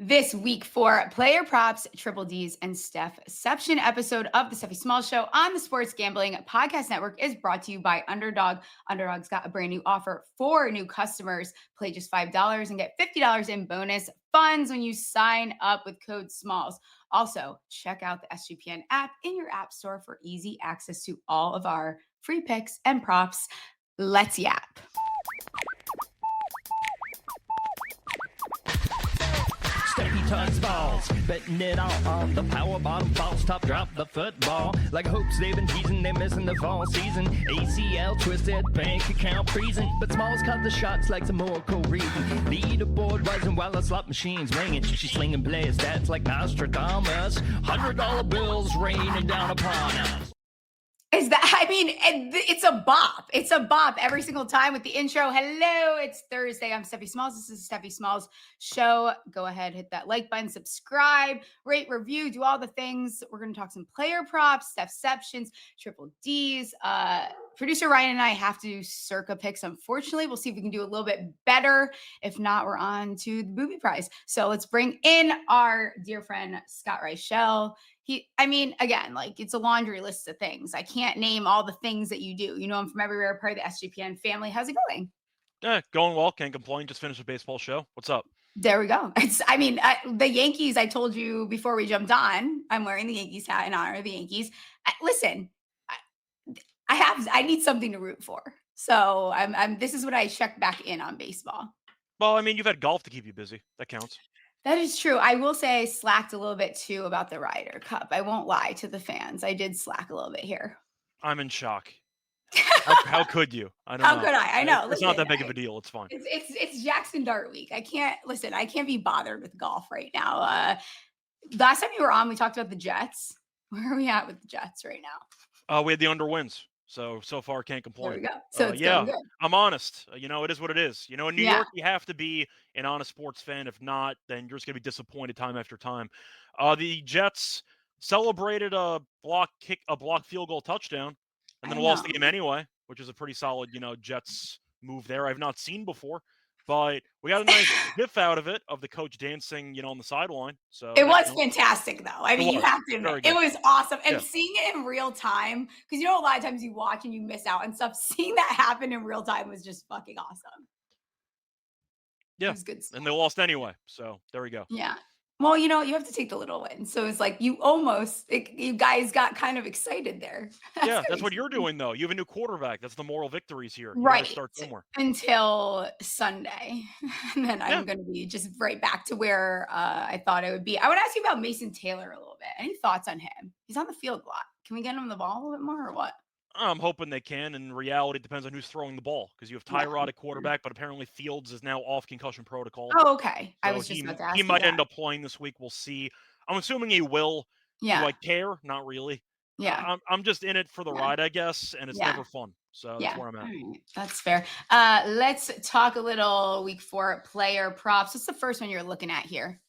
This week for Player Props, Triple D's, and Stephception episode of the Stephie Smalls Show on the Sports Gambling Podcast Network is brought to you by Underdog. Underdog's got a brand new offer for new customers. Play just $5 and get $50 in bonus funds when you sign up with code SMALLS. Also, check out the SGPN app in your app store for easy access to all of our free picks and props. Let's yap. Stephie touch balls, betting it all on the power bottom falls top drop the football like hopes they've been teasing, they're missing the fall season. ACL twisted, bank account freezing, but Smalls caught the shots like some Oracle reading. Leaderboard rising while the slot machine's ringing. She's slinging blaze stats like Nostradamus. $100 bills raining down upon us. Is that, I mean, it's a bop. It's a bop every single time with the intro. Hello, it's Thursday. I'm Stephie Smalls. This is Stephie Smalls Show. Go ahead, hit that like button, subscribe, rate, review, do all the things. We're going to talk some player props, Stephceptions, Triple D's. Producer Ryan and I have to do Circa picks. Unfortunately, we'll see if we can do a little bit better. If not, we're on to the booby prize. So let's bring in our dear friend, Scott Reichel. Again, like it's a laundry list of things. I can't name all the things that you do. You know, I'm from everywhere, part of the SGPN family. How's it going? Yeah, going well. Can't complain. Just finished a baseball show. What's up? There we go. The Yankees, I told you before we jumped on, I'm wearing the Yankees hat in honor of the Yankees. Listen, I need something to root for. So this is what I check back in on baseball. Well, I mean, you've had golf to keep you busy. That counts. That is true. I will say I slacked a little bit too about the Ryder Cup. I won't lie to the fans. I did slack a little bit here. I'm in shock. How could you? I don't know. How could I? I know. It's not that big of a deal. It's fine. It's Jackson Dart Week. I can't be bothered with golf right now. Last time you were on, we talked about the Jets. Where are we at with the Jets right now? We had the underwins. So far, can't complain. There we go. So it's going good. I'm honest. It is what it is. In New York, you have to be an honest sports fan. If not, then you're just going to be disappointed time after time. The Jets celebrated a block field goal touchdown, and then lost the game anyway, which is a pretty solid, Jets move there I've not seen before. But we got a nice gif out of it, of the coach dancing, on the sideline. So it was fantastic, though. I mean, you have to admit, it was awesome. And seeing it in real time, because a lot of times you watch and you miss out and stuff. Seeing that happen in real time was just fucking awesome. Yeah, it was good stuff. And they lost anyway. So there we go. Yeah. Well, you have to take the little win. So it's like you guys got kind of excited there. That's what you're doing, though. You have a new quarterback. That's the moral victories here. You right. Start somewhere. Until Sunday. And then I'm going to be just right back to where I thought I would be. I would ask you about Mason Taylor a little bit. Any thoughts on him? He's on the field a lot. Can we get him the ball a little bit more or what? I'm hoping they can. In reality, it depends on who's throwing the ball, because you have Tyrod at quarterback, but apparently Fields is now off concussion protocol. Oh, okay. So I was just about to ask he might end up playing this week. We'll see. I'm assuming he will. Yeah. Do I care? Not really. Yeah. I'm just in it for the ride, I guess, and it's never fun. So that's where I'm at. Right. That's fair. Let's talk a little week 4 player props. What's the first one you're looking at here?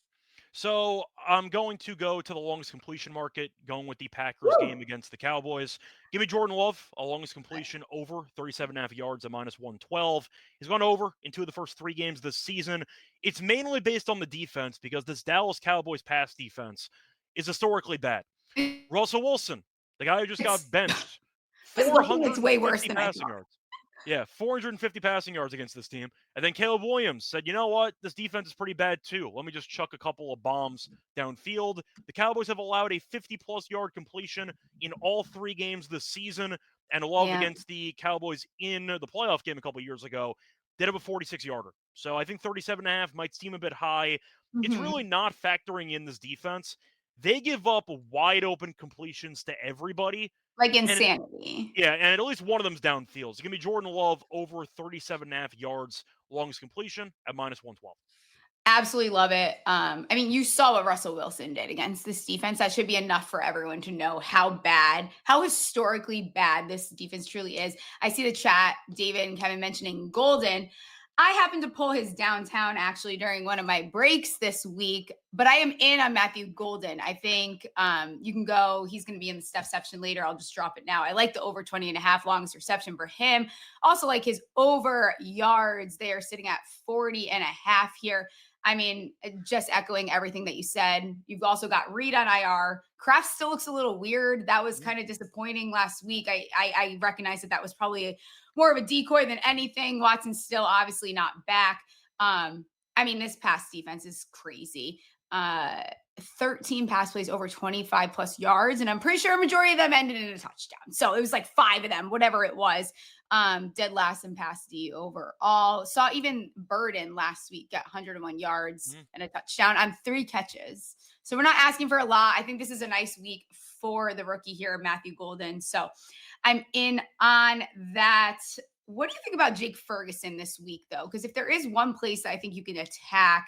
So I'm going to go to the longest completion market, going with the Packers game against the Cowboys. Give me Jordan Love, a longest completion over 37.5 yards at -112. He's gone over in 2 of the first 3 games this season. It's mainly based on the defense, because this Dallas Cowboys pass defense is historically bad. Russell Wilson, the guy who just got benched, it's way worse than passing yards. Yeah, 450 passing yards against this team. And then Caleb Williams said, you know what? This defense is pretty bad too. Let me just chuck a couple of bombs downfield. The Cowboys have allowed a 50-plus yard completion in all 3 games this season. And Love against the Cowboys in the playoff game a couple years ago did have a 46-yarder. So I think 37.5 might seem a bit high. Mm-hmm. It's really not factoring in this defense. They give up wide open completions to everybody. Like insanity. And at least one of them's downfield. It's going to be Jordan Love over 37.5 yards, longest completion at -112. Absolutely love it. You saw what Russell Wilson did against this defense. That should be enough for everyone to know how historically bad this defense truly is. I see the chat, David and Kevin mentioning Golden. I happened to pull his downtown actually during one of my breaks this week, but I am in on Matthew Golden. I think you can go. He's going to be in the Stephception later. I'll just drop it now. I like the over 20.5 longest reception for him. Also like his over yards. They are sitting at 40.5 here. I mean, just echoing everything that you said. You've also got Reed on IR. Kraft still looks a little weird. That was kind of disappointing last week. I recognize that was probably more of a decoy than anything. Watson's still obviously not back. I mean, this pass defense is crazy. 13 pass plays over 25 plus yards. And I'm pretty sure a majority of them ended in a touchdown. So it was like 5 of them, whatever it was. Dead last in pass D overall. Saw even Burden last week get 101 yards and a touchdown on 3 catches. So we're not asking for a lot. I think this is a nice week for the rookie here, Matthew Golden. So I'm in on that. What do you think about Jake Ferguson this week, though? Because if there is one place that I think you can attack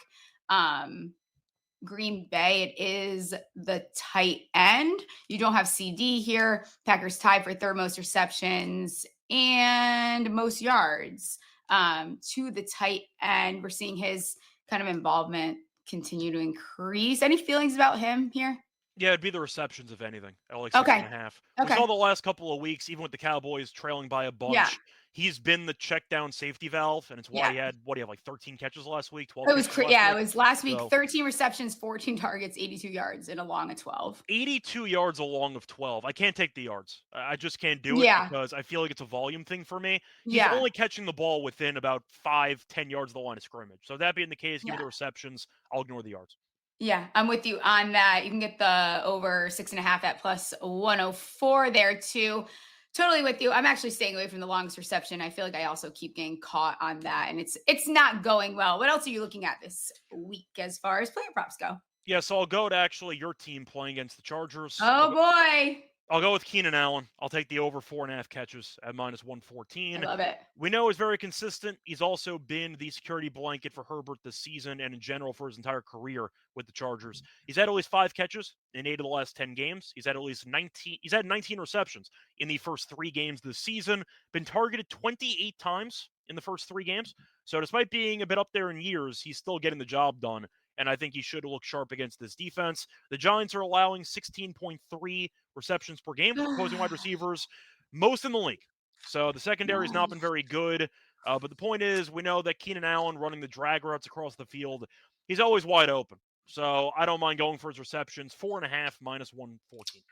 Green Bay, it is the tight end. You don't have CD here. Packers tied for third most receptions and most yards to the tight end. We're seeing his kind of involvement continue to increase. Any feelings about him here? Yeah, it'd be the receptions, if anything, at like 6.5. We saw the last couple of weeks, even with the Cowboys trailing by a bunch, he's been the check down safety valve, and it's why he had, what do you have, like 13 catches last week, 12 It was catches it was last week, 13 receptions, 14 targets, 82 yards, and a long of 12. 82 yards along of 12. I can't take the yards. I just can't do it because I feel like it's a volume thing for me. He's only catching the ball within about 5-10 yards of the line of scrimmage. So that being the case, give me the receptions. I'll ignore the yards. Yeah, I'm with you on that. You can get the over 6.5 at plus 104 there too. Totally with you. I'm actually staying away from the longest reception. I feel like I also keep getting caught on that, and it's not going well. What else are you looking at this week as far as player props go? Yeah, so I'll go to actually your team playing against the Chargers. Oh boy. I'll go with Keenan Allen. I'll take the over 4.5 catches at minus 114. I love it. We know he's very consistent. He's also been the security blanket for Herbert this season and in general for his entire career with the Chargers. He's had at least 5 catches in 8 of the last 10 games. He's had at least 19. He's had 19 receptions in the first 3 games this season. Been targeted 28 times in the first 3 games. So despite being a bit up there in years, he's still getting the job done. And I think he should look sharp against this defense. The Giants are allowing 16.3 receptions per game for opposing wide receivers, most in the league. So the secondary has not been very good. But the point is, we know that Keenan Allen running the drag routes across the field, he's always wide open. So I don't mind going for his receptions. 4.5 minus 114.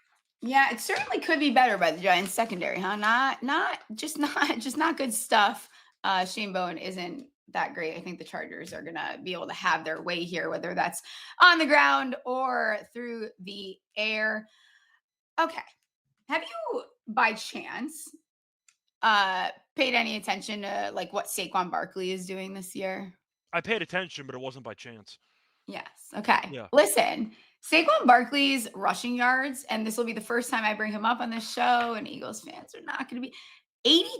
Yeah, it certainly could be better by the Giants secondary, huh? Not good stuff. Shane Bowen isn't that great. I think the Chargers are going to be able to have their way here, whether that's on the ground or through the air. Okay. Have you, by chance, paid any attention to like what Saquon Barkley is doing this year? I paid attention, but it wasn't by chance. Yes. Okay. Yeah. Listen, Saquon Barkley's rushing yards, and this will be the first time I bring him up on this show, and Eagles fans are not going to be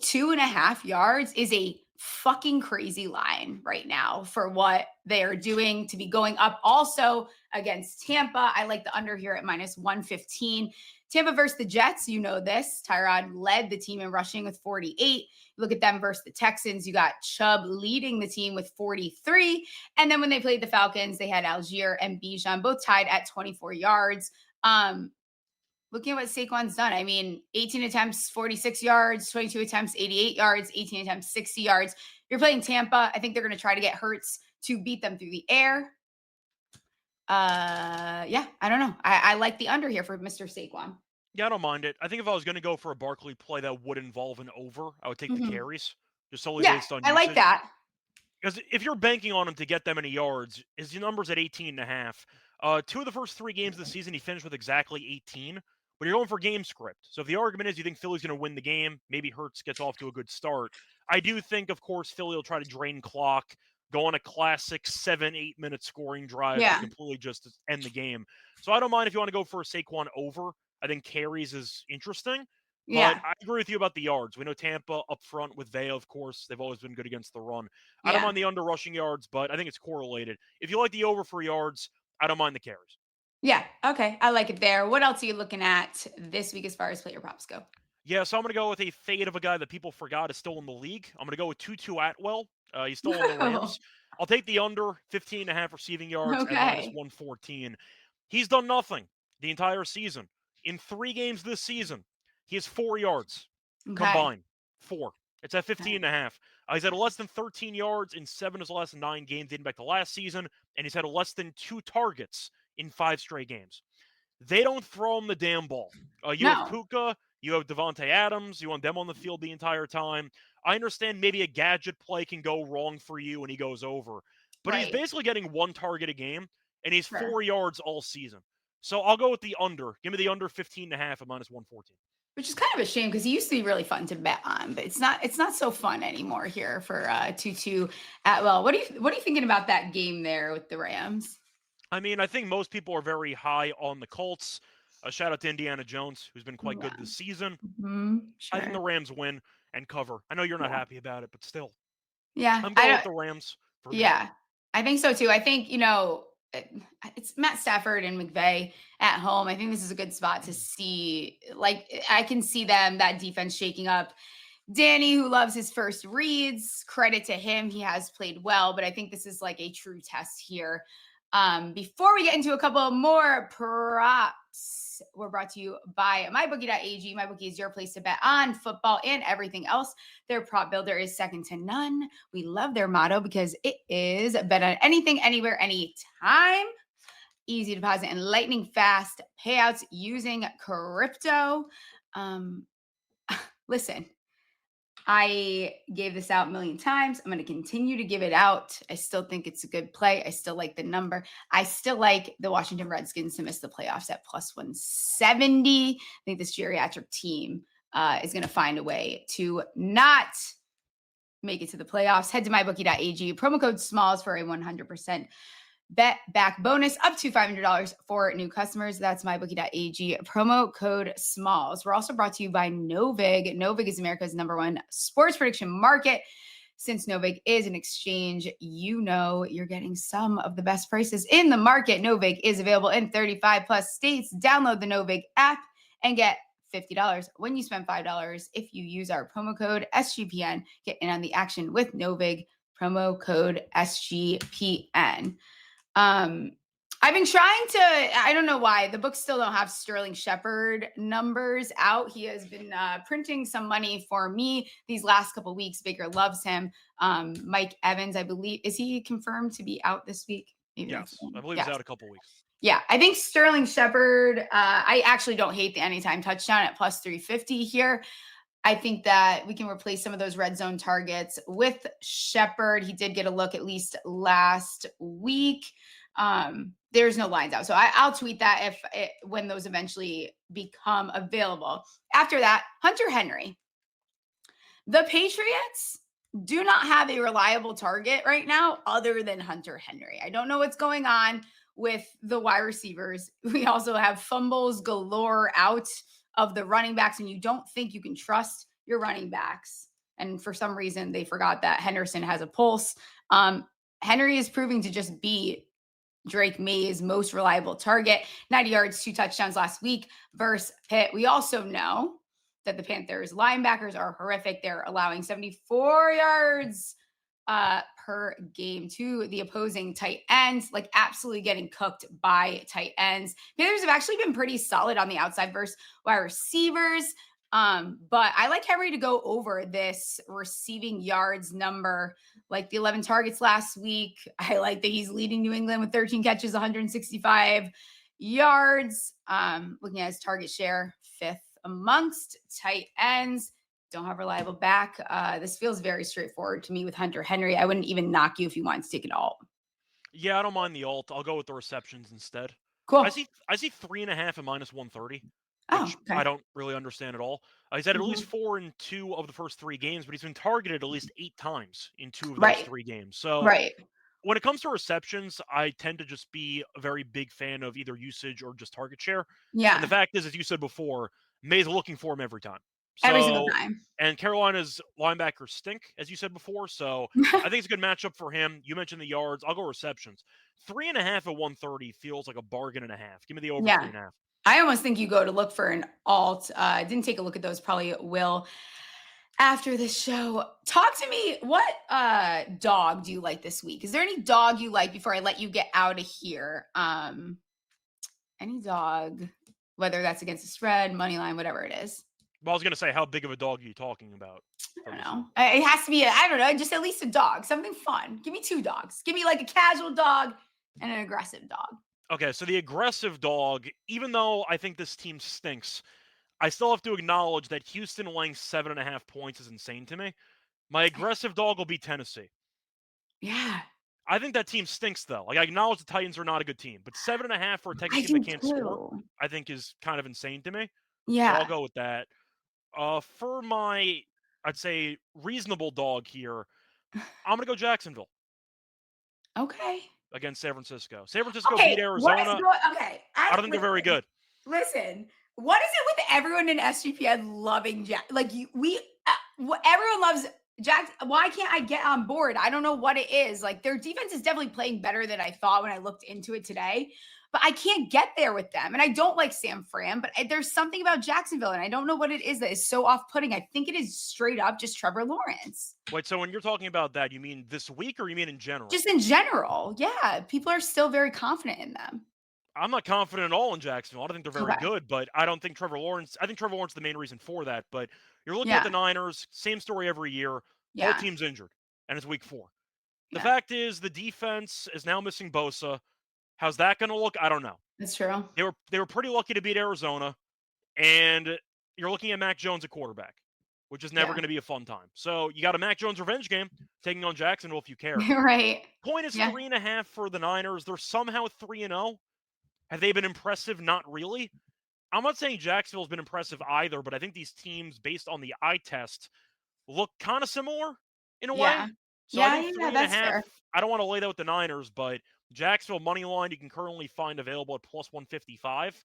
82.5 yards is a fucking crazy line right now for what they are doing to be going up also against Tampa. I like the under here at minus 115. Tampa versus the Jets, you know this. Tyrod led the team in rushing with 48. Look at them versus the Texans. You got Chubb leading the team with 43. And then when they played the Falcons, they had Algier and Bijan both tied at 24 yards. Looking at what Saquon's done, I mean, 18 attempts, 46 yards, 22 attempts, 88 yards, 18 attempts, 60 yards. You're playing Tampa. I think they're going to try to get Hurts to beat them through the air. Yeah, I don't know. I like the under here for Mr. Saquon. Yeah, I don't mind it. I think if I was going to go for a Barkley play that would involve an over, I would take the carries, just solely based on usage. I like that. Because if you're banking on him to get that many yards, his number's at 18.5. 2 of the first 3 games of the season, he finished with exactly 18. But you're going for game script. So if the argument is you think Philly's going to win the game, maybe Hurts gets off to a good start. I do think, of course, Philly will try to drain clock, go on a classic 7-8 minute scoring drive to completely just end the game. So I don't mind if you want to go for a Saquon over. I think carries is interesting. But I agree with you about the yards. We know Tampa up front with Vea, of course. They've always been good against the run. I don't mind the under rushing yards, but I think it's correlated. If you like the over for yards, I don't mind the carries. Yeah. Okay. I like it there. What else are you looking at this week as far as player props go? Yeah, so I'm going to go with a fade of a guy that people forgot is still in the league. I'm going to go with Tutu Atwell. He's still on the Rams. I'll take the under 15.5 receiving yards at minus 114. He's done nothing the entire season. In 3 games this season, he has 4 yards combined. 4. It's at 15.5. He's had less than 13 yards in 7 of his last 9 games dating back to last season, and he's had less than 2 targets in 5 straight games. They don't throw him the damn ball. You have No. Puka, you have Devontae Adams, you want them on the field the entire time. I understand maybe a gadget play can go wrong for you when he goes over, but he's Right. basically getting 1 target a game, and he's Sure. 4 yards all season. So I'll go with the under. Give me the under 15.5 at -114. Which is kind of a shame because he used to be really fun to bet on, but it's not so fun anymore here for Tutu Atwell. What are you thinking about that game there with the Rams? I mean, I think most people are very high on the Colts. A shout out to Indiana Jones, who's been quite good this season. I think the Sure. Rams win and cover. I know you're not happy about it, but still, Yeah. I'm going with the Rams. Yeah, I think so too. I think, it's Matt Stafford and McVay at home. I think this is a good spot to see. Like, I can see that defense shaking up. Danny, who loves his first reads, credit to him. He has played well, but I think this is like a true test here. Before we get into a couple more props, we're brought to you by mybookie.ag. MyBookie is your place to bet on football and everything else. Their prop builder is second to none. We love their motto because it is bet on anything, anywhere, anytime. Easy deposit and lightning fast payouts using crypto. Listen, I gave this out a million times. I'm going to continue to give it out. I still think it's a good play. I still like the number. I still like the Washington Redskins to miss the playoffs at +170. I think this geriatric team is going to find a way to not make it to the playoffs. Head to mybookie.ag. Promo code SMALLS for a 100% bet back bonus up to $500 for new customers. That's mybookie.ag. Promo code SMALLS. We're also brought to you by Novig. Novig is America's #1 sports prediction market. Since Novig is an exchange, you're getting some of the best prices in the market. Novig is available in 35 plus states. Download the Novig app and get $50 when you spend $5 if you use our promo code SGPN. Get in on the action with Novig. Promo code SGPN. I've been trying to, I don't know why, the books still don't have Sterling Shepard numbers out. He has been printing some money for me these last couple weeks. Baker loves him. Mike Evans, I believe, is he confirmed to be out this week? Maybe yes, I believe he's out a couple weeks. Yeah, I think Sterling Shepard, I actually don't hate the anytime touchdown at +350 here. I think that we can replace some of those red zone targets with Shepard. He did get a look at least last week. There's no lines out. So I'll tweet that when those eventually become available. After that, Hunter Henry. The Patriots do not have a reliable target right now other than Hunter Henry. I don't know what's going on with the wide receivers. We also have fumbles galore out of the running backs, and you don't think you can trust your running backs. And for some reason, they forgot that Henderson has a pulse. Henry is proving to just be Drake May's most reliable target. 90 yards, 2 touchdowns last week versus Pitt. We also know that the Panthers linebackers are horrific. They're allowing 74 yards per game to the opposing tight ends, like absolutely getting cooked by tight ends. Panthers have actually been pretty solid on the outside versus wide receivers. But I like Henry to go over this receiving yards number, like the 11 targets last week. I like that he's leading New England with 13 catches, 165 yards. Looking at his target share, 5th amongst tight ends. Don't have reliable back. This feels very straightforward to me with Hunter Henry. I wouldn't even knock you if you wanted to take it alt. Yeah, I don't mind the alt. I'll go with the receptions instead. Cool. I see 3.5 at -130. Which okay. I don't really understand at all. He's had at least 4 in 2 of the first 3 games, but he's been targeted at least 8 times in 2 of those 3 games. So when it comes to receptions, I tend to just be a very big fan of either usage or just target share. Yeah. And the fact is, as you said before, May's looking for him every time. Every single time. And Carolina's linebackers stink, as you said before. So I think it's a good matchup for him. You mentioned the yards. I'll go receptions. 3.5 at 130 feels like a bargain and a half. Give me the over 3.5. I almost think you go to look for an alt. Didn't take a look at those. Probably will after this show. Talk to me. What dog do you like this week? Is there any dog you like before I let you get out of here? Any dog, whether that's against the spread, money line, whatever it is. Well, I was going to say, how big of a dog are you talking about? I don't know. It has to be, I don't know, just at least a dog, something fun. Give me 2 dogs. Give me like a casual dog and an aggressive dog. Okay, so the aggressive dog, even though I think this team stinks, I still have to acknowledge that Houston laying 7.5 points is insane to me. My aggressive dog will be Tennessee. Yeah. I think that team stinks, though. Like, I acknowledge the Titans are not a good team, but 7.5 for a Titans I team that do can't score, too. I think is kind of insane to me. So Yeah. I'll go with that. For my, I'd say, reasonable dog here, I'm going to go Jacksonville Okay. against San Francisco. San Francisco beat Okay. What is Arizona. going? Okay. I don't think they're very good. Listen. What is it with everyone in SGPN loving Jack? Like everyone loves Jack. Why can't I get on board? I don't know what it is. Like their defense is definitely playing better than I thought when I looked into it today. But I can't get there with them. And I don't like Sam Fran, but there's something about Jacksonville, and I don't know what it is that is so off-putting. I think it is straight up just Trevor Lawrence. Wait, so when you're talking about that, you mean this week or you mean in general? Just in general. Yeah. People are still very confident in them. I'm not confident at all in Jacksonville. I don't think they're very good, but I don't think Trevor Lawrence. I think Trevor Lawrence is the main reason for that. But you're looking at the Niners, same story every year. Whole team's injured, and it's week 4. The fact is, the defense is now missing Bosa. How's that going to look? I don't know. That's true. They were pretty lucky to beat Arizona, and you're looking at Mac Jones at quarterback, which is never going to be a fun time. So you got a Mac Jones revenge game taking on Jacksonville if you care. Right. Point is 3.5 for the Niners. They're somehow 3-0. Have they been impressive? Not really. I'm not saying Jacksonville's been impressive either, but I think these teams, based on the eye test, look kind of similar in a way. So I think 3.5, that's fair. I don't want to lay that with the Niners, but Jacksonville money line you can currently find available at plus 155.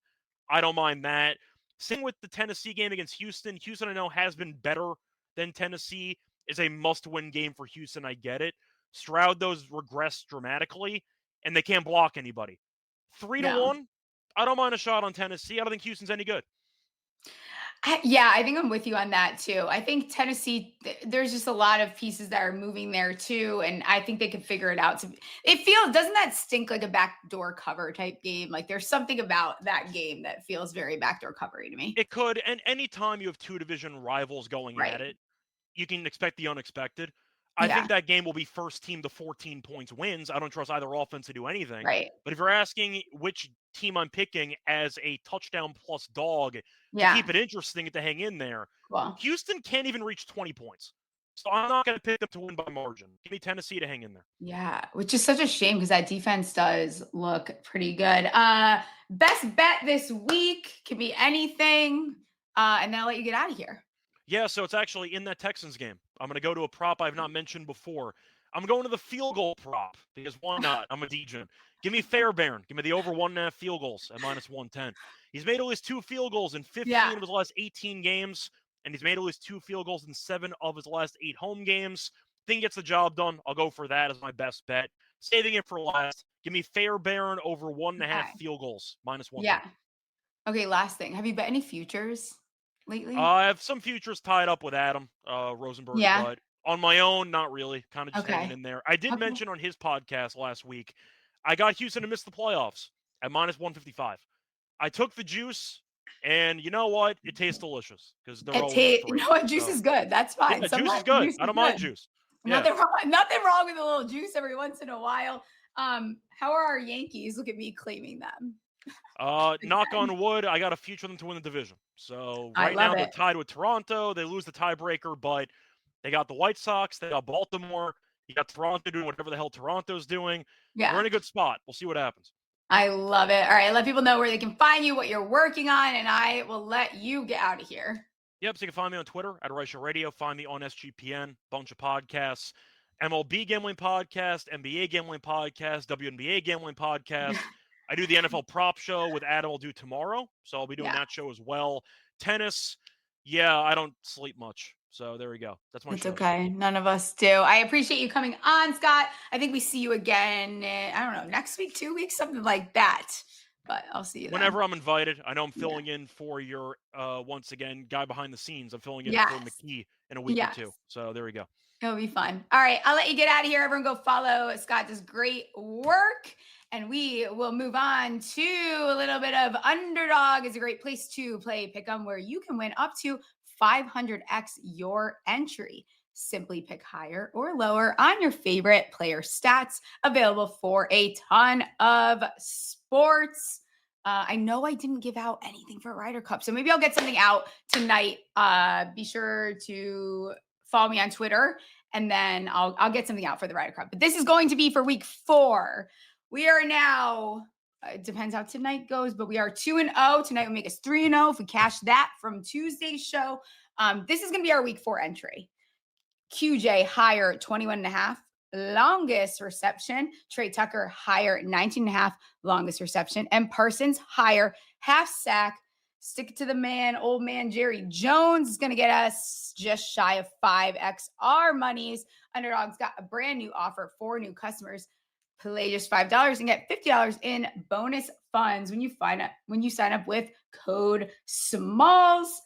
I don't mind that. Same with the Tennessee game against Houston. Houston, I know, has been better than Tennessee. Is a must-win game for Houston. I get it. Stroud, those regressed dramatically, and they can't block anybody. 3-1, I don't mind a shot on Tennessee. I don't think Houston's any good. I think I'm with you on that too. I think Tennessee, there's just a lot of pieces that are moving there too, and I think they can figure it out. Doesn't that stink like a backdoor cover type game? Like there's something about that game that feels very backdoor covery to me. It could, and anytime you have 2 division rivals going at it, you can expect the unexpected. I think that game will be first team to 14 points wins. I don't trust either offense to do anything. Right. But if you're asking which team I'm picking as a touchdown plus dog to keep it interesting and to hang in there, Houston can't even reach 20 points. So I'm not going to pick them to win by margin. Give me Tennessee to hang in there. Yeah, which is such a shame because that defense does look pretty good. Best bet this week can be anything. And then I'll let you get out of here. Yeah, so it's actually in that Texans game. I'm going to go to a prop I've not mentioned before. I'm going to the field goal prop because why not? I'm a DJ. Give me Fairbairn. Give me the over 1.5 field goals at minus 110. He's made at least 2 field goals in 15 of his last 18 games, and he's made at least 2 field goals in 7 of his last 8 home games. Think he gets the job done. I'll go for that as my best bet. Saving it for last. Give me Fairbairn over 1.5 field goals, minus 110. Yeah. Okay, last thing. Have you bet any futures lately? I have some futures tied up with Adam Rosenberg, but on my own, not really. Kind of just hanging in there. I did mention on his podcast last week, I got Houston to miss the playoffs at minus 155. I took the juice, and you know what? It tastes delicious because they're all you know what? Juice is good. That's fine. Yeah, juice is good. I don't mind juice. Nothing wrong with a little juice every once in a while. How are our Yankees? Look at me claiming them. Knock on wood, I got a future them to win the division. So right now they're tied with Toronto. They lose the tiebreaker, but they got the White Sox. They got Baltimore. You got Toronto doing whatever the hell Toronto's doing. Yeah. We're in a good spot. We'll see what happens. I love it. All right. Let people know where they can find you, what you're working on, and I will let you get out of here. Yep. So you can find me on Twitter at Reichel Radio. Find me on SGPN, bunch of podcasts, MLB gambling podcast, NBA gambling podcast, WNBA gambling podcast. I do the NFL prop show with Adam. I'll do tomorrow. So I'll be doing that show as well. Tennis. Yeah, I don't sleep much. So there we go. That's my show. It's okay. None of us do. I appreciate you coming on, Scott. I think we see you again, I don't know, next week, 2 weeks, something like that. But I'll see you whenever I'm invited. I know I'm filling in for your, once again, guy behind the scenes. I'm filling in for McKee in a week or 2. So there we go. It'll be fun. All right. I'll let you get out of here. Everyone go follow. Scott does great work. And we will move on to a little bit of Underdog. Is a great place to play pick'em where you can win up to 500x your entry. Simply pick higher or lower on your favorite player stats, available for a ton of sports. I know I didn't give out anything for Ryder Cup, so maybe I'll get something out tonight. Be sure to follow me on Twitter, and then I'll get something out for the Ryder Cup. But this is going to be for week 4. We are now, it depends how tonight goes, but we are 2-0. Tonight will make us 3-0 if we cash that from Tuesday's show. This is going to be our week 4 entry. QJ higher 21.5. Longest reception. Trey Tucker higher 19.5, longest reception. And Parsons higher half sack. Stick it to the man, old man Jerry Jones is going to get us just shy of 5x our monies. Underdog's got a brand new offer for new customers. Play just $5 and get $50 in bonus funds when you sign up with code SMALLS.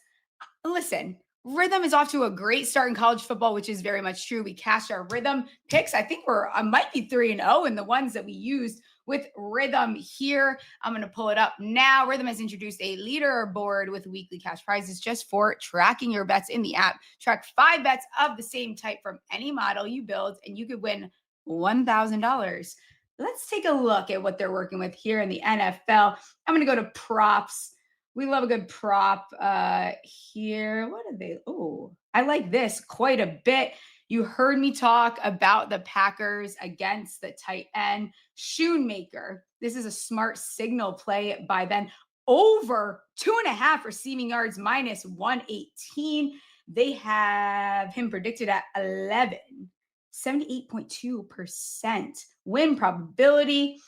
Listen, Rhythm is off to a great start in college football, which is very much true. We cashed our Rhythm picks. I think I might be 3-0 in the ones that we used with Rhythm here. I'm going to pull it up now. Rhythm has introduced a leaderboard with weekly cash prizes just for tracking your bets in the app. Track 5 bets of the same type from any model you build, and you could win $1,000. Let's take a look at what they're working with here in the NFL. I'm going to go to props. We love a good prop here. What are they? Oh, I like this quite a bit. You heard me talk about the Packers against the tight end, Shoemaker. This is a smart signal play by them. Over 2.5 receiving yards, minus 118. They have him predicted at 11. 78.2% win probability.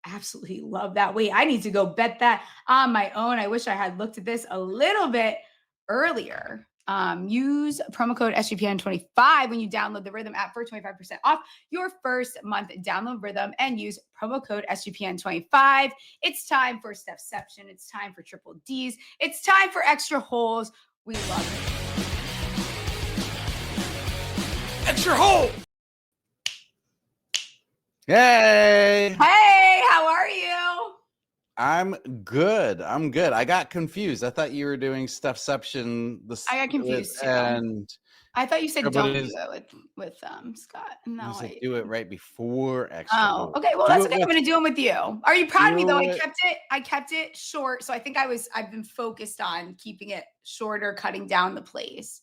Absolutely love that. Wait, I need to go bet that on my own. I wish I had looked at this a little bit earlier. Use promo code SGPN25 when you download the Rhythm app for 25% off your first month. Download Rhythm and use promo code SGPN25. It's time for Stephception. It's time for triple Ds. It's time for extra holes. We love it. Extra hole! Hey, How are you? I'm good. I got confused. I thought you were doing Stephception. I got confused too. And I thought you said Yeah, but don't it do is- it with Scott. No, you said do it right before extra. Oh, hole. okay. Well, Do that's it okay. I'm with- gonna do them with you. Are you proud of me though? Do it. I kept it short. So I think I've been focused on keeping it shorter, cutting down the plays.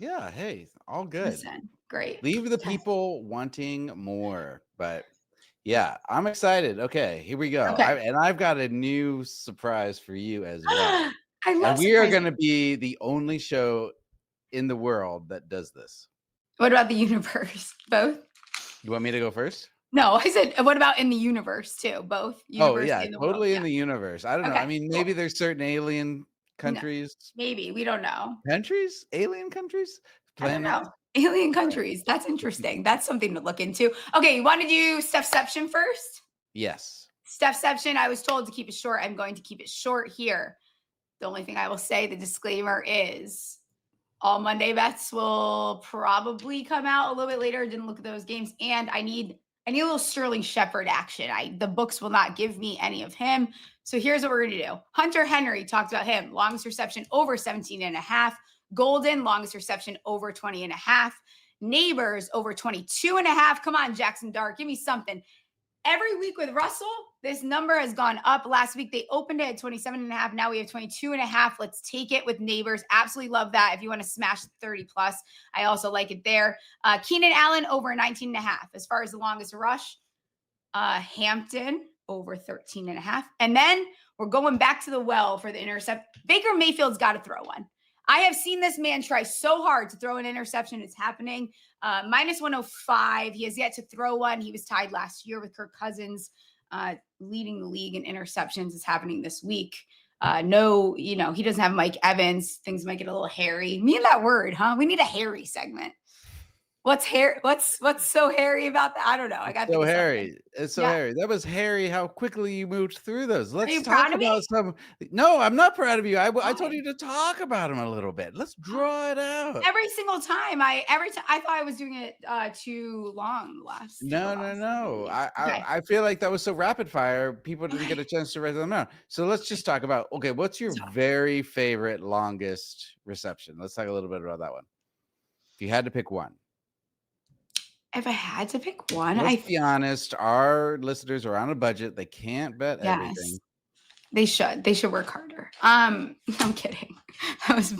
Yeah, hey, all good. Listen, great. Leave the people wanting more, but yeah, I'm excited. Okay, here we go. Okay. I've got a new surprise for you as well. I love And we are surprises. going to be the only show in the world that does this. What about the universe? Both? You want me to go first? No, I said what about in the universe too? Both? Oh Universe yeah, and the totally world. in the universe. I don't know. Okay, I mean, cool. maybe there's certain alien countries. Maybe. We don't know. Countries? Alien countries? I don't Planets? know. Alien countries. That's interesting. That's something to look into. Okay, you want to do Stephception first? Yes. Stephception, I was told to keep it short. I'm going to keep it short here. The only thing I will say, the disclaimer is all Monday bets will probably come out a little bit later. Didn't look at those games. And I need a little Sterling Shepard action. The books will not give me any of him. So here's what we're going to do. Hunter Henry, talked about him. Longest reception over 17.5. Golden, longest reception over 20.5. Neighbors over 22.5. Come on, Jackson Dart, give me something. Every week with Russell, this number has gone up. Last week, they opened it at 27.5. Now we have 22.5. Let's take it with Neighbors. Absolutely love that. If you want to smash 30 plus, I also like it there. Keenan Allen over 19.5. As far as the longest rush, Hampton over 13.5. And then we're going back to the well for the intercept. Baker Mayfield's got to throw one. I have seen this man try so hard to throw an interception. It's happening. Minus 105. He has yet to throw one. He was tied last year with Kirk Cousins, leading the league in interceptions. It's happening this week. He doesn't have Mike Evans. Things might get a little hairy. Me and that word, huh? We need a hairy segment. What's so hairy about that? I don't know. I got so hairy. It's so hairy. That was hairy how quickly you moved through those. Let's talk about some. No, I'm not proud of you. I told you to talk about them a little bit. Let's draw it out. Every single time I thought I was doing it too long last. No. I feel like that was so rapid fire. People didn't get a chance to write them down. So let's just talk about, okay, what's your very favorite longest reception? Let's talk a little bit about that one. If you had to pick one. If I had to pick one, let's be honest, our listeners are on a budget. They can't bet everything. They should work harder. I'm kidding. That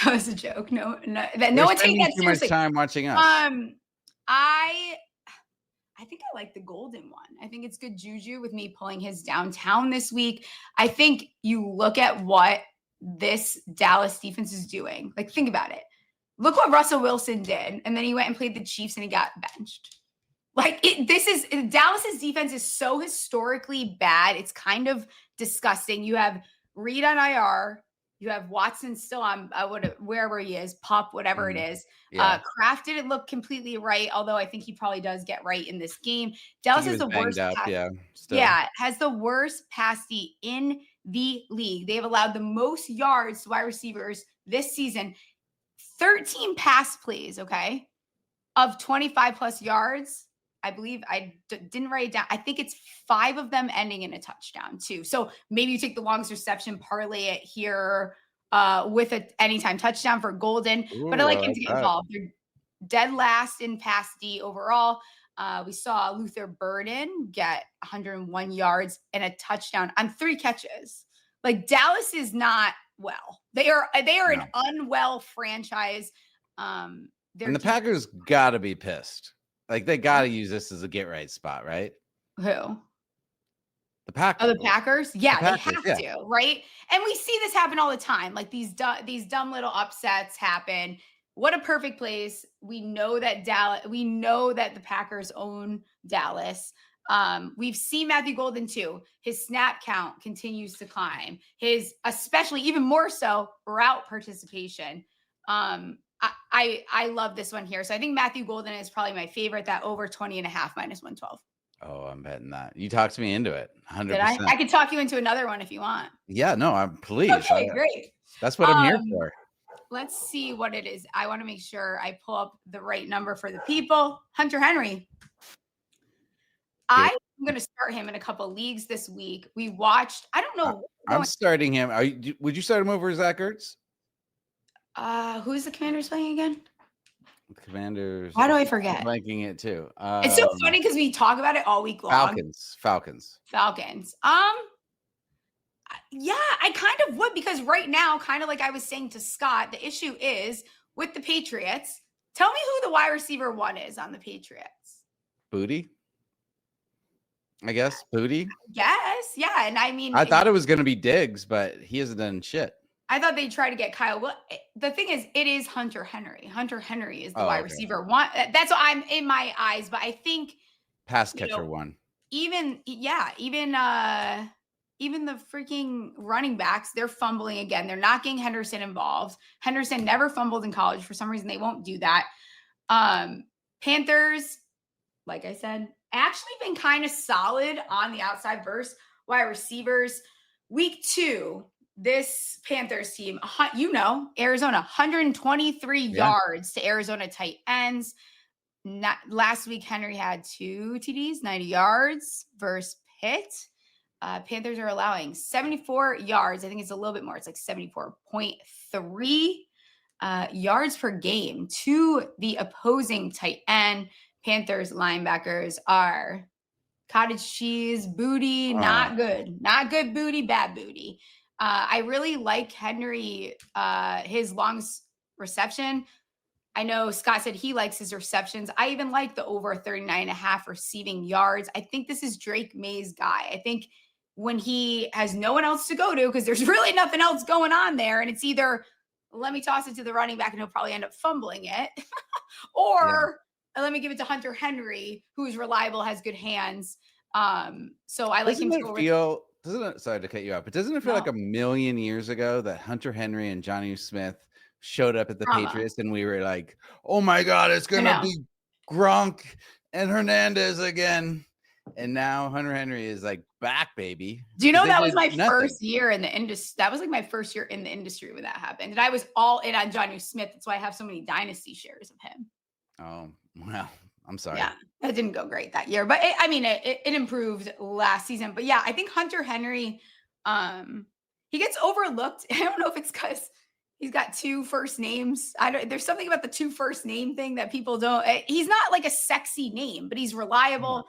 was a joke. No one take that too seriously. Much time watching us. I think I like the golden one. I think it's good juju with me pulling his downtown this week. I think you look at what this Dallas defense is doing. Like, think about it. Look what Russell Wilson did. And then he went and played the Chiefs and he got benched. Like, Dallas's defense is so historically bad. It's kind of disgusting. You have Reed on IR. You have Watson still on wherever he is, Pup, whatever it is. Yeah. Kraft didn't look completely right, although I think he probably does get right in this game. Dallas has the worst. Has the worst pass D in the league. They have allowed the most yards to wide receivers this season. 13 pass plays, okay, of 25 plus yards. I believe I didn't write it down. I think it's 5 of them ending in a touchdown too. So maybe you take the longest reception, parlay it here with an anytime touchdown for golden. Ooh, but I like him to get involved. They're dead last in pass D overall. We saw Luther Burden get 101 yards and a touchdown on 3 catches. Like, Dallas is not well. They are an unwell franchise. And the Packers got to be pissed. Like, they got to use this as a get right spot, right? Who? The Packers. Oh, the Packers? Yeah, they have to, right? And we see this happen all the time. Like, these dumb little upsets happen. What a perfect place. We know that the Packers own Dallas. We've seen Matthew Golden too. His snap count continues to climb. Especially even more so, route participation. I love this one here. So I think Matthew Golden is probably my favorite. That over 20.5 minus 112. Oh, I'm betting that. You talked me into it. 100%. Did I could talk you into another one if you want. Yeah, no, I'm pleased. Okay, great. That's what I'm here for. Let's see what it is. I want to make sure I pull up the right number for the people. Hunter Henry. I'm going to start him in a couple leagues this week. We watched. I don't know. I'm starting him. Would you start him over Zach Ertz? Who's the Commanders playing again? The Commanders. Why do I forget? I'm liking it too. It's so funny because we talk about it all week long. Falcons. Yeah, I kind of would, because right now, kind of like I was saying to Scott, the issue is with the Patriots. Tell me who the wide receiver 1 is on the Patriots. Booty. I guess Booty. Yes, yeah, and I mean, I thought it was going to be Diggs, but he hasn't done shit. I thought they'd try to get Kyle. Well, the thing is, it is Hunter Henry. Hunter Henry is the wide receiver 1. That's what I'm in my eyes, but I think pass catcher 1. Even the freaking running backs, they're fumbling again. They're not getting Henderson involved. Henderson never fumbled in college. For some reason, they won't do that. Panthers, like I said, actually been kind of solid on the outside burst. Wide receivers. Week 2, this Panthers team, Arizona, 123 yards to Arizona tight ends. Last week, Henry had 2 TDs, 90 yards versus Pitt. Panthers are allowing 74 yards. I think it's a little bit more. It's like 74.3 yards per game to the opposing tight end. Panthers linebackers are cottage cheese, booty, not good. Not good booty, bad booty. I really like Henry, his long reception. I know Scott said he likes his receptions. I even like the over 39.5 receiving yards. I think this is Drake May's guy. I think when he has no one else to go to, because there's really nothing else going on there, and it's either let me toss it to the running back and he'll probably end up fumbling it, or let me give it to Hunter Henry, who's reliable, has good hands. So I like him to go. Sorry to cut you off, but doesn't it feel like a million years ago that Hunter Henry and Jonnu Smith showed up at the Patriots and we were like, oh my God, it's going to be Gronk and Hernandez again. And now Hunter Henry is like back, baby. Do you know that was my first year in the industry? That was like my first year in the industry when that happened. And I was all in on Jonnu Smith. That's why I have so many dynasty shares of him. Oh, well, I'm sorry. Yeah, that didn't go great that year. But it improved last season. But yeah, I think Hunter Henry, he gets overlooked. I don't know if it's because he's got 2 first names. There's something about the 2 first name thing that people don't. He's not like a sexy name, but he's reliable.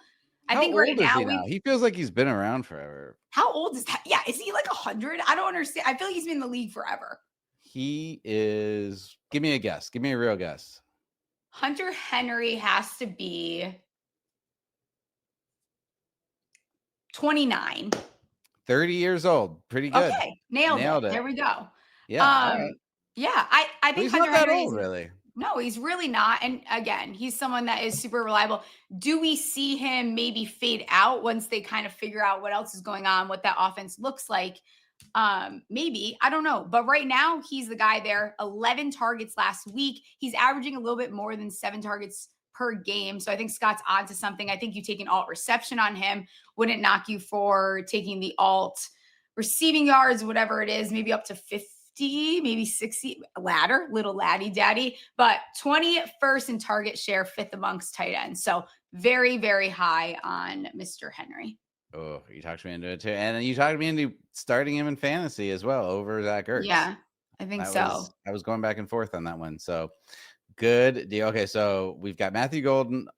I think right now he feels like he's been around forever. How old is that? Yeah, is he like 100? I don't understand. I feel like he's been in the league forever. He is. Give me a guess. Give me a real guess. Hunter Henry has to be 29. 30 years old. Pretty good. Okay, nailed it. There we go. Yeah. Right. Yeah, I think he's Hunter not that Henry old, really. No, he's really not. And again, he's someone that is super reliable. Do we see him maybe fade out once they kind of figure out what else is going on, what that offense looks like? Maybe. I don't know. But right now, he's the guy there. 11 targets last week. He's averaging a little bit more than 7 targets per game. So I think Scott's onto something. I think you take an alt reception on him. Wouldn't knock you for taking the alt receiving yards, whatever it is, maybe up to 50. Maybe 60 little laddie daddy, but 21st in target share, 5th amongst tight ends. So very, very high on Mr. Henry. Oh, you talked me into it too. And you talked me into starting him in fantasy as well over Zach Ertz. Yeah, I think so. I was going back and forth on that one. So good deal. Okay, so we've got Matthew Golden,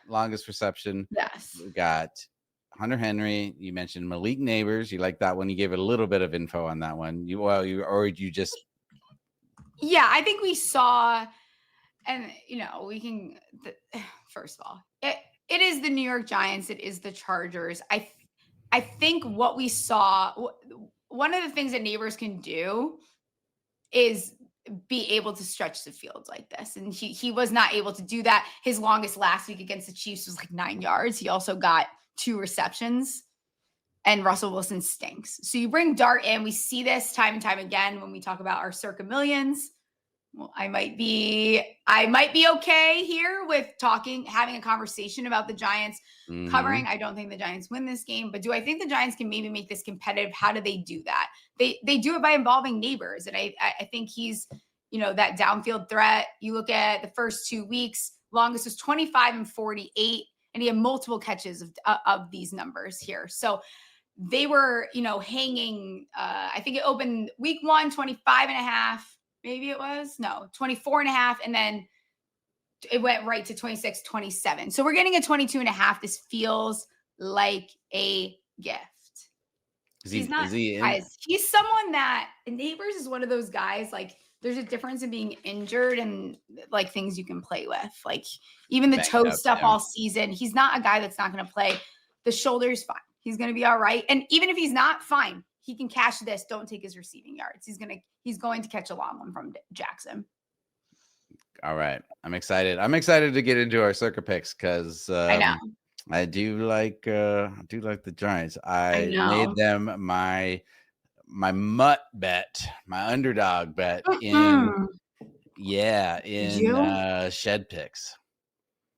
longest reception. Yes. We've got Hunter Henry. You mentioned Malik Neighbors. You like that one? You gave it a little bit of info on that one. You just. Yeah, I think we saw, and we can. First of all, it is the New York Giants. It is the Chargers. I think what we saw. One of the things that Neighbors can do is be able to stretch the field like this, and he was not able to do that. His longest last week against the Chiefs was like 9 yards. He also got 2 receptions, and Russell Wilson stinks. So you bring Dart in. We see this time and time again when we talk about our Circa Millions. Well, I might be okay here with having a conversation about the Giants covering. I don't think the Giants win this game, but do I think the Giants can maybe make this competitive? How do they do that? They do it by involving Neighbors. And I think he's, that downfield threat. You look at the first 2 weeks, longest was 25 and 48. And he had multiple catches of these numbers here. So they were, hanging. I think it opened week 1, 25 and a half. Maybe it was. No, 24 and a half. And then it went right to 26, 27. So we're getting a 22 and a half. This feels like a gift. He's someone that Neighbors is one of those guys, like, there's a difference in being injured and like things you can play with. Like even the toe stuff all season. He's not a guy that's not going to play. The shoulder's fine. He's going to be all right. And even if he's not, fine. He can cash this. Don't take his receiving yards. He's going to catch a long one from Jackson. All right. I'm excited. To get into our Circa picks because I know. I do like the Giants. I made them my mutt bet, my underdog bet in shed picks.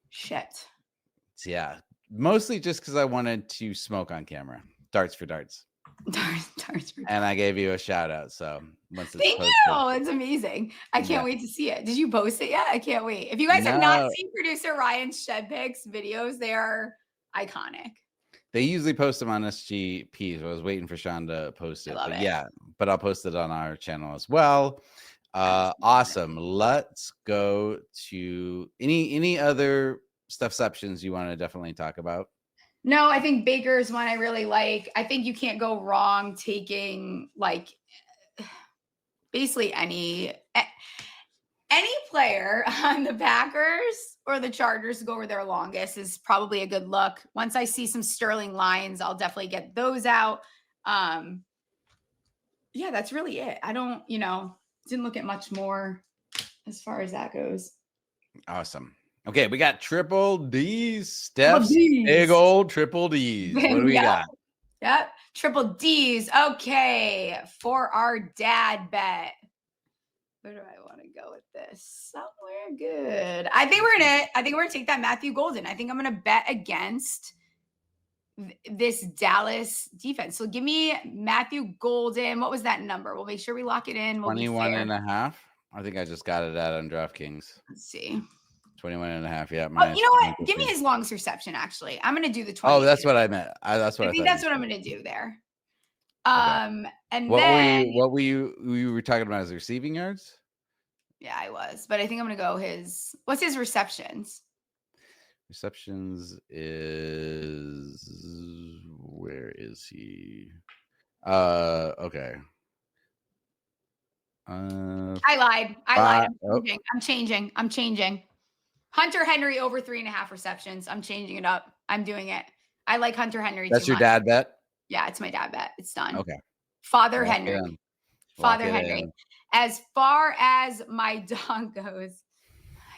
Shit. Yeah. Mostly just because I wanted to smoke on camera. Darts for darts. And I gave you a shout out. So once it's posted, it's amazing. I can't wait to see it. Did you post it yet? I can't wait. If you guys have not seen producer Ryan's shed picks videos, they are iconic. They usually post them on SGP. So I was waiting for Sean to post it. But I'll post it on our channel as well. Awesome. Let's go to any other Stephceptions you want to definitely talk about. No, I think Baker is one I really like. I think you can't go wrong taking like basically any player on the Packers or the Chargers to go over their longest is probably a good look. Once I see some sterling lines, I'll definitely get those out. That's really it. I don't, didn't look at much more as far as that goes. Awesome. Okay, we got triple D's. Steph's big old triple D's. What do we got? Yep, triple D's. Okay, for our dad bet. Where do I want to go with this? Somewhere good. I think we're gonna take that Matthew Golden. I think I'm gonna bet against this Dallas defense. So give me Matthew Golden. What was that number? We'll make sure we lock it in. We'll 21.5. I think I just got it out on DraftKings. Let's see. 21.5. Yeah. Oh, you know what? Give me his longest reception, actually. I'm going to do the 20. Oh, that's what I meant. I think that's what I'm going to do there. Okay. And what then. What were you talking about as receiving yards? Yeah, I was. But I think I'm going to go what's his receptions? Receptions is, where is he? Okay. I lied. I'm changing. Hunter Henry over 3.5 receptions. I'm changing it up. I'm doing it. I like Hunter Henry. That's your dad bet? Yeah, it's my dad bet. It's done. Okay. Father Henry. Father Henry. As far as my dog goes,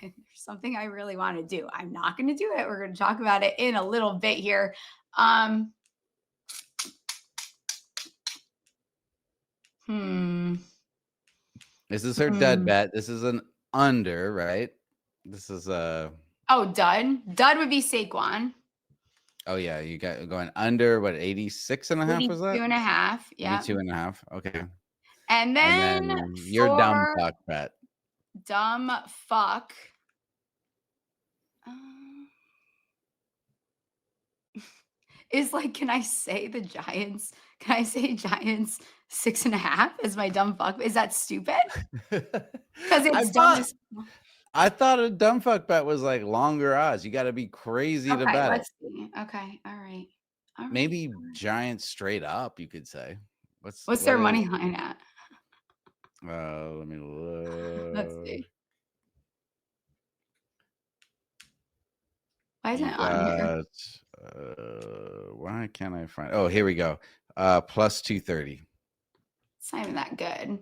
there's something I really want to do. I'm not going to do it. We're going to talk about it in a little bit here. This is her dud bet. This is an under, right? This is dud. Dud would be Saquon. Oh yeah, you got going under what, 86.5 was that? 82.5. Yeah. 82.5. Okay. And then your dumb fuck bet. Dumb fuck. Is like, can I say Giants 6.5 as my dumb fuck? Is that stupid? Because it's dumb. I thought a dumb fuck bet was like longer odds. You got to be crazy to bet. Let's see. Okay. All right. Maybe Giants straight up, you could say. What's their money line at? Let me look. Let's see. Why isn't it on here? Why can't I find? Oh, here we go. Plus 230. It's not even that good.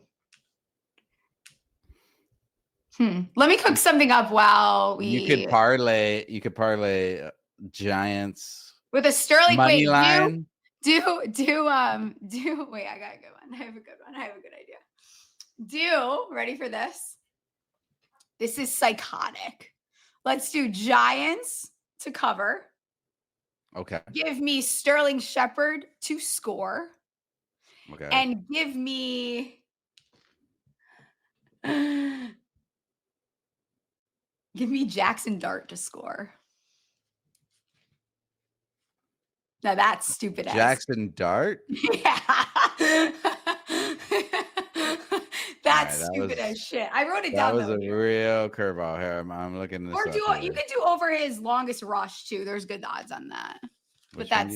Let me cook something up while we. You could parlay Giants with a sterling money line. Wait, I got a good one. I have a good idea. Ready for this? This is psychotic. Let's do Giants to cover. Okay. Give me Sterling Shepard to score. Okay. And give me Jackson Dart to score. Now that's stupid. Jackson Dart? Yeah. That's stupid as shit. I wrote it down. That was a real curveball here. I'm looking at this. You can do over his longest rush too. There's good odds on that. Which one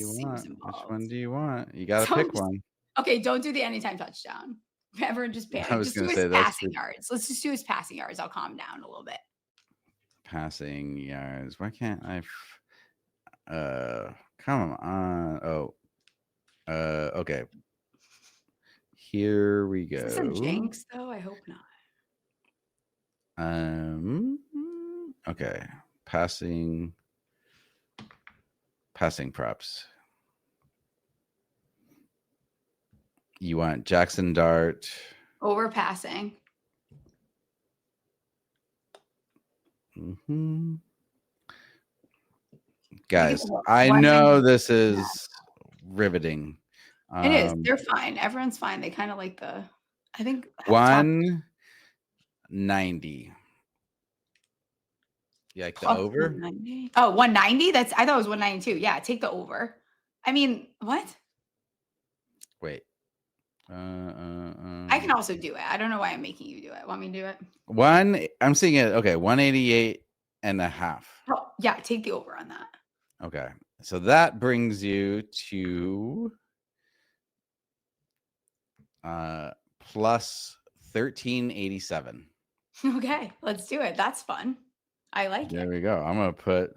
do you want? You got to pick one. Okay, don't do the anytime touchdown. Everyone just panic. Just do his passing yards. Let's just do his passing yards. I'll calm down a little bit. Passing yards. Why can't I? Come on. Oh. Okay. Here we go. Is this a jinx though? I hope not. Okay. Passing props. You want Jackson Dart over passing. Guys, I know this is riveting. It is. They're fine. Everyone's fine. They kind of like I think 190. You like the over? 190? Oh, 190? I thought it was 192. Yeah, take the over. I mean, what? Wait. I can also do it. I don't know why I'm making you do it. Want me to do it? I'm seeing it. Okay, 188.5. Oh, yeah, take the over on that. Okay. So that brings you to plus 1387. Okay, let's do it. That's fun. I like it. There we go. I'm gonna put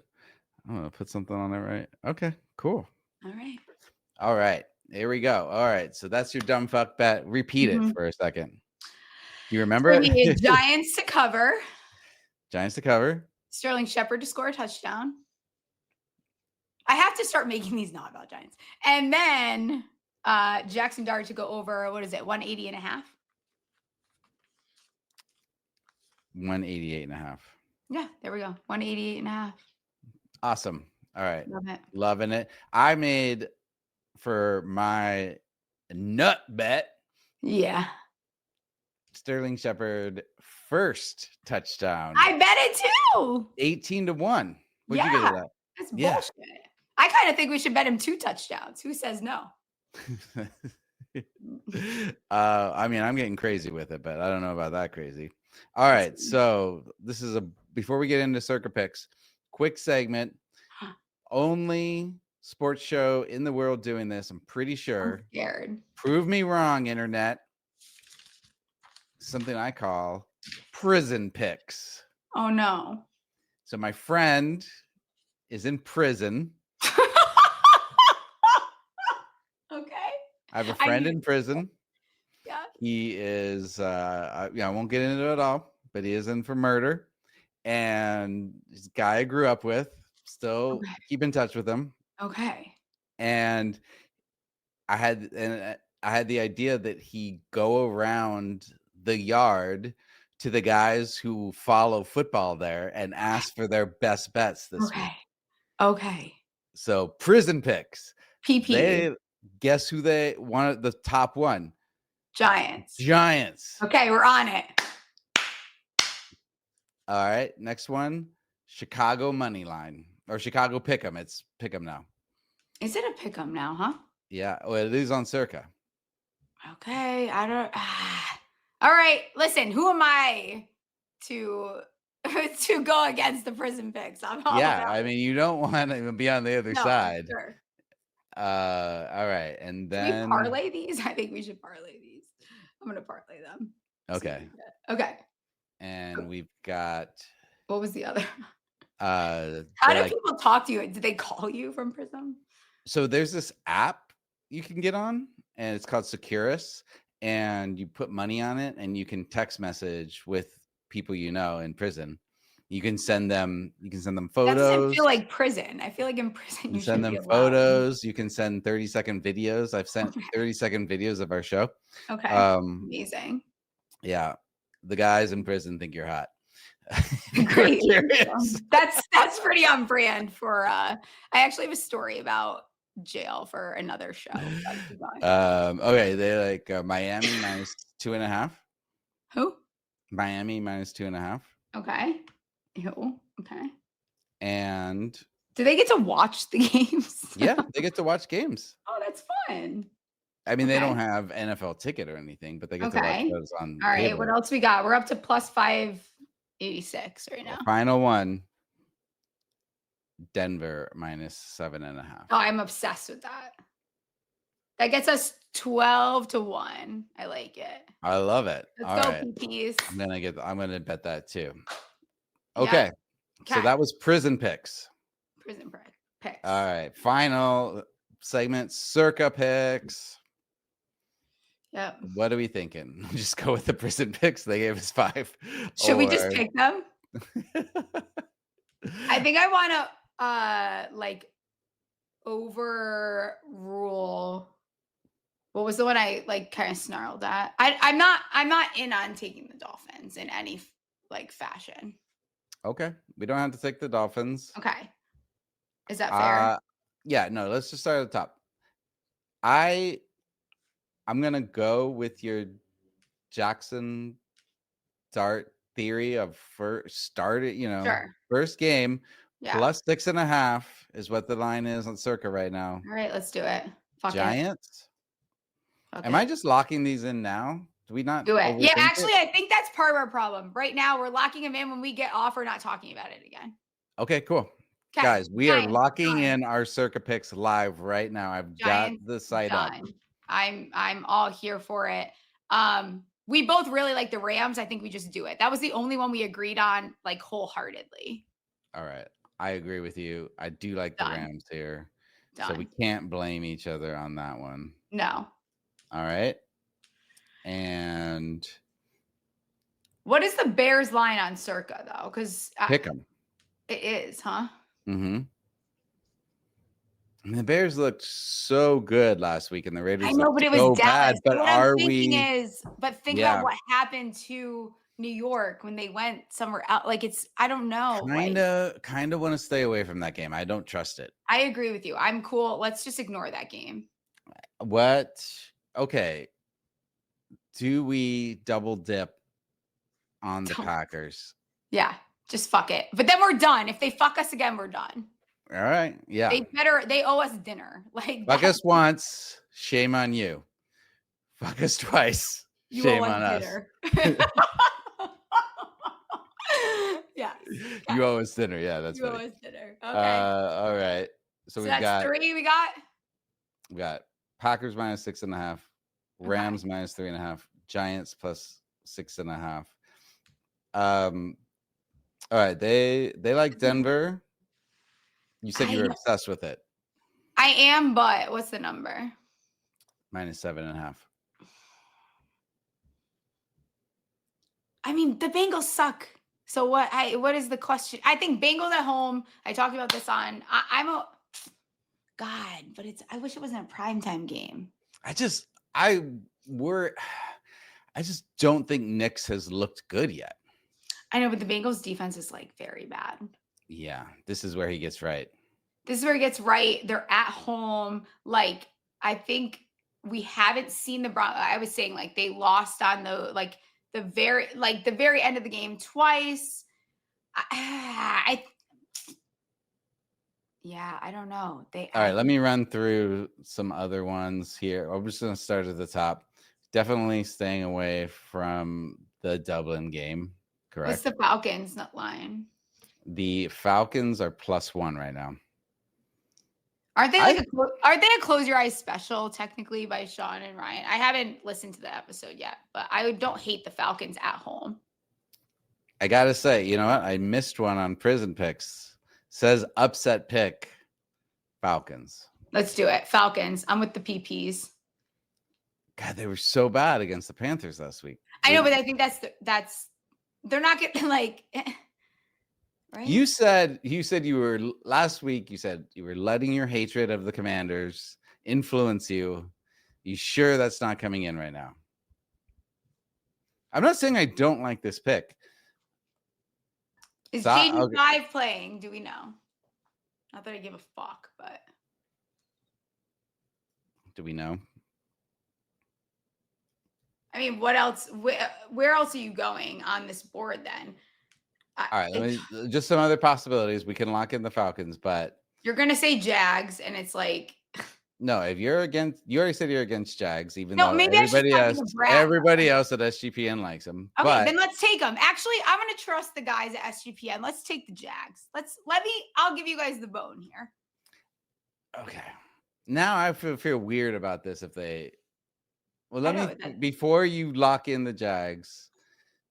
something on there, right? Okay, cool. All right. Here we go. All right. So that's your dumb fuck bet. Repeat it for a second. Do you remember it? Giants to cover. Giants to cover. Sterling Shepard to score a touchdown. I have to start making these not about Giants. And then Jackson Dart to go over, 180.5. 188.5. Yeah, there we go. 188.5. Awesome. All right. Love it. Loving it. I made for my nut bet Yeah. Sterling Shepard first touchdown. I bet it too. 18-1. What'd you get at that? That's Yeah. bullshit. I kind of think we should bet him 2 touchdowns. Who says no? I mean, I'm getting crazy with it, but I don't know about that crazy. All right. So this is before we get into Circa picks, quick segment. Only sports show in the world doing this. I'm pretty sure. I'm scared. Prove me wrong, internet. Something I call prison picks. Oh no. So my friend is in prison. Okay. I have a friend in prison. Yeah. He is I won't get into it at all, but he is in for murder. And this guy I grew up with, still keep in touch with him. Okay. And I had the idea that he go around the yard to the guys who follow football there and ask for their best bets this week. Okay. So prison picks. PP. Guess who they wanted the top one? Giants. Okay, we're on it. All right. Next one. Chicago money line or Chicago pick'em. It's pick'em now. Is it a pick'em now, huh? Yeah. Well, it is on Circa. Okay. I don't. All right. Listen, who am I to go against the prison picks? I mean, you don't want to be on the other side. Sure. All right. And then Can we parlay these? I think we should parlay these. I'm going to parlay them. Okay. Okay. And we've got. What was the other? How do people talk to you? Did they call you from prison? So there's this app you can get on, and it's called Securus, and you put money on it, and you can text message with people you know in prison. You can send them photos. That doesn't feel like prison. I feel like in prison you send them photos. You can send 30-second videos. I've sent 30-second videos of our show. Okay. Amazing. Yeah. The guys in prison think you're hot. Great. That's pretty on brand for I actually have a story about jail for another show. Okay, they like Miami minus 2.5. Who? Miami minus 2.5. Okay. Ew. Okay. And do they get to watch the games? Yeah, they get to watch games. Oh, that's fun. I mean, they don't have NFL ticket or anything, but they get to watch those on. All right, cable. what else we got? We're up to plus 586 right now. Final one. Denver minus 7.5. Oh, I'm obsessed with that. That gets us 12-1. I like it. I love it. Let's go, PPs. I'm gonna bet that too. Okay. So that was prison picks. Prison picks. All right. Final segment, Circa picks. Yep. What are we thinking? Just go with the prison picks. They gave us 5. Should we just pick them? I think I want to overrule. What was the one I kind of snarled at? I'm not in on taking the Dolphins in any fashion. Okay. We don't have to take the Dolphins. Okay. Is that fair? Yeah, no, let's just start at the top. I'm going to go with your Jackson Dart theory of first game. Yeah. Plus 6.5 is what the line is on Circa right now. All right, let's do it. Fuck Giants. Am I just locking these in now? Do we not do it? Yeah, actually, I think that's part of our problem. Right now, we're locking them in. When we get off, we're not talking about it again. Okay, cool. Okay. Guys, we are locking in our Circa picks live right now. I've got the site up. I'm all here for it. We both really like the Rams. I think we just do it. That was the only one we agreed on wholeheartedly. All right. I agree with you. I do like the Rams here. So we can't blame each other on that one. No. All right. And what is the Bears line on Circa though? Because pick them. It is, huh? Mm-hmm. And the Bears looked so good last week, and the Raiders. I know, but it was so Dallas. bad. But what are I'm thinking we? Think about what happened to New York when they went somewhere out. Like I don't know. Kind of want to stay away from that game. I don't trust it. I agree with you. I'm cool. Let's just ignore that game. What? Okay. Do we double dip on the Packers? Yeah, just fuck it. But then we're done. If they fuck us again, we're done. All right. Yeah. They owe us dinner. Like fuck us once, shame on you. Fuck us twice, shame on us. Yeah. You owe us dinner. Yeah, that's right. You owe us dinner. Okay. All right. So that's 3 we got? We got Packers minus 6.5, Rams minus 3.5, Giants plus 6.5. All right. They like Denver. You said you were obsessed with it. I am, but what's the number? Minus 7.5. I mean, the Bengals suck. So what is the question? I think Bengals at home. I talked about this on. But I wish it wasn't a primetime game. I just don't think Knicks has looked good yet. I know, but the Bengals defense is like very bad. Yeah, this is where he gets right. They're at home. Like, I think we haven't seen the Broncos. I was saying like they lost on the very end of the game twice. I don't know. All right, let me run through some other ones here. I'm just going to start at the top. Definitely staying away from the Dublin game. Correct. What's the Falcons line? The Falcons are +1 right now. Aren't they a close your eyes special technically by Sean and Ryan? I haven't listened to the episode yet, but I don't hate the Falcons at home. I gotta say, you know what? I missed one on Prison Picks. Says upset pick Falcons. Let's do it. Falcons. I'm with the PPs. God, they were so bad against the Panthers last week. I know, but I think that's they're not getting like. Right? You said you were last week. You said you were letting your hatred of the Commanders influence you. You sure that's not coming in right now? I'm not saying I don't like this pick. Is Jaden 5 playing? Do we know? Not that I give a fuck, but do we know? I mean, what else? Where else are you going on this board then? All right, just some other possibilities. We can lock in the Falcons, but you're gonna say Jags, and it's like no. If you're against, you already said you're against Jags, even though maybe everybody else at SGPN likes them. Okay, but then let's take them. Actually, I'm gonna trust the guys at SGPN. Let's take the Jags. I'll give you guys the bone here. Okay. Now I feel weird about this. Before you lock in the Jags,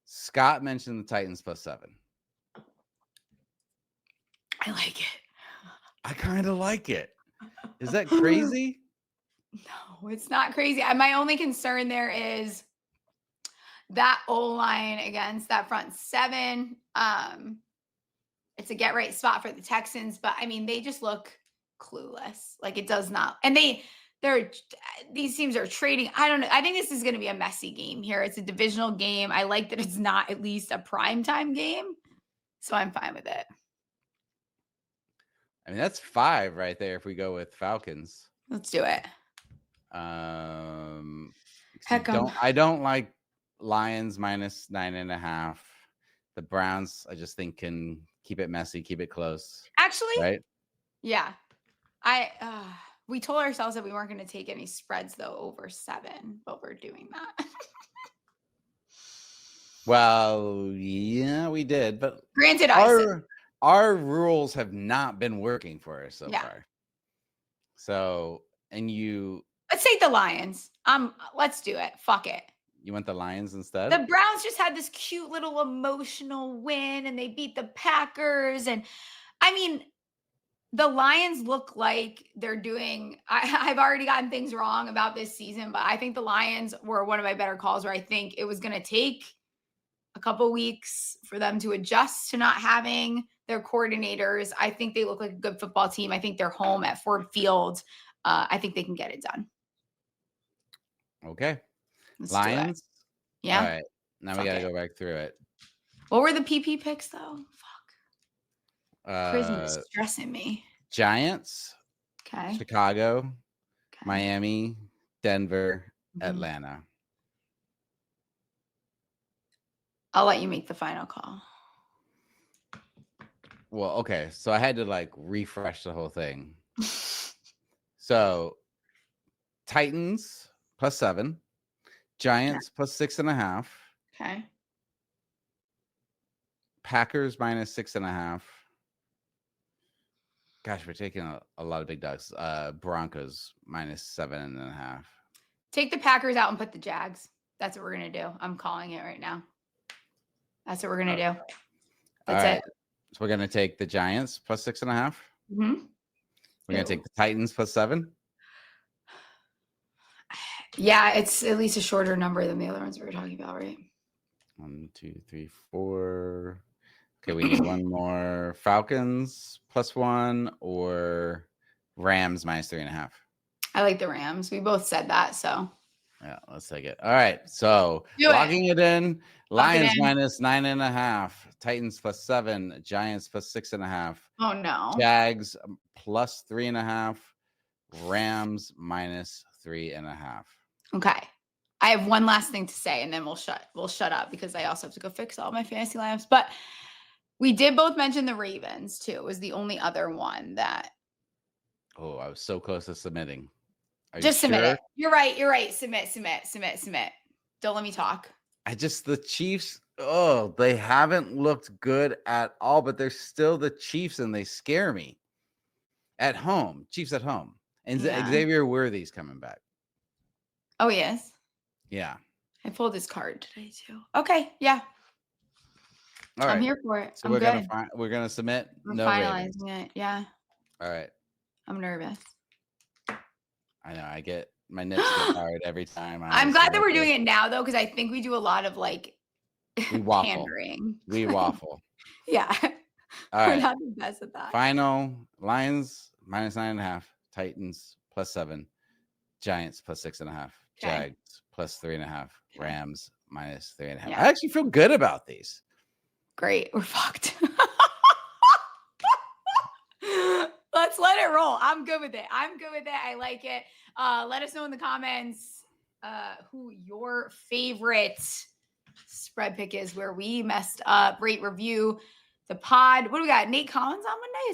Scott mentioned the Titans +7. I like it. I kind of like it. Is that crazy? No, it's not crazy. My only concern there is that O-line against that front seven. It's a get right spot for the Texans, but I mean, they just look clueless. Like it does not. And these teams are trading. I don't know. I think this is going to be a messy game here. It's a divisional game. I like that it's not at least a primetime game. So I'm fine with it. I mean, that's 5 right there if we go with Falcons. Let's do it. I don't like Lions -9.5. The Browns, I just think, can keep it messy, keep it close. Actually, right? Yeah. We told ourselves that we weren't going to take any spreads though over 7, but we're doing that. Well, yeah, we did, but granted, our rules have not been working for us so far. So, let's take the Lions. Let's do it. Fuck it. You want the Lions instead? The Browns just had this cute little emotional win and they beat the Packers. And I mean, the Lions look like they're doing, I've already gotten things wrong about this season, but I think the Lions were one of my better calls where I think it was going to take a couple weeks for them to adjust to not having their coordinators. I think they look like a good football team. I think they're home at Ford Field. I think they can get it done. Okay. Let's Lions. Yeah. All right. Now we got to go back through it. What were the PP picks, though? Fuck. Prison is Uh, stressing me. Giants, Okay. Chicago, Okay. Miami, Denver, Atlanta. I'll let you make the final call. Well, okay. So I had to like refresh the whole thing. So Titans +7, Giants +6.5. Okay. Packers -6.5. Gosh, we're taking a lot of big dogs. Broncos -7.5. Take the Packers out and put the Jags. That's what we're going to do. I'm calling it right now. That's what we're going to do. That's it. So we're going to take the Giants +6.5. We're going to take the Titans +7. Yeah, it's at least a shorter number than the other ones we were talking about, right? 1, 2, 3, 4. Okay, we need one more. Falcons +1 or Rams -3.5. I like the Rams. We both said that, so. Yeah, let's take it. All right, so locking it in. Lions -9.5. Titans +7. Giants +6.5. Oh, no. Jags +3.5. Rams -3.5. Okay. I have one last thing to say, and then we'll shut up because I also have to go fix all my fantasy lineups. But we did both mention the Ravens too. It was the only other one that. Oh, I was so close to submitting. Just submit it. You're right. Submit. Don't let me talk. The Chiefs. Oh, they haven't looked good at all, but they're still the Chiefs, and they scare me. At home, Chiefs at home, and Xavier Worthy's coming back. Oh yes. Yeah. I pulled his card today too. Okay. Yeah. All right. I'm here for it. So we're gonna submit. We're no finalizing Ravens. it. Yeah. All right. I'm nervous. I know. I get my nips get hard every time. I'm glad that we're doing it now though, because I think we do a lot of like we waffle. pandering. We waffle. Yeah. All right. We're not the best at that. Final Lions -9.5. Titans +7. Giants +6.5. Okay. Jags +3.5. Rams -3.5. Yeah. I actually feel good about these. Great. We're fucked. Let's let it roll. I'm good with it. I like it. Let us know in the comments who your favorite spread pick is, where we messed up. Rate, review the pod. What do we got? Nate Collins on Monday?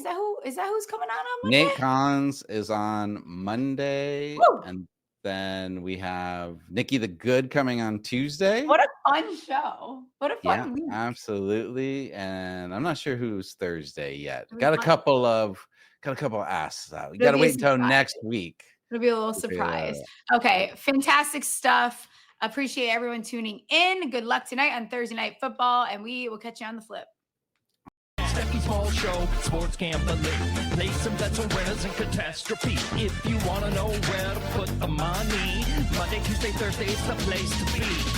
Is that who's coming on Monday? Nate Collins is on Monday. Woo! And then we have Nikki the Good coming on Tuesday. What a fun show. What a fun week. Absolutely. And I'm not sure who's Thursday yet. Got a couple of asks out. We got to wait until next week. It'll be a little surprise. Okay. Fantastic stuff. Appreciate everyone tuning in. Good luck tonight on Thursday Night Football, and we will catch you on the flip. Stephie Smalls Show, sports gambling. Play some bets on winners and catastrophe. If you want to know where to put the money, Monday, Tuesday, Thursday is the place to be.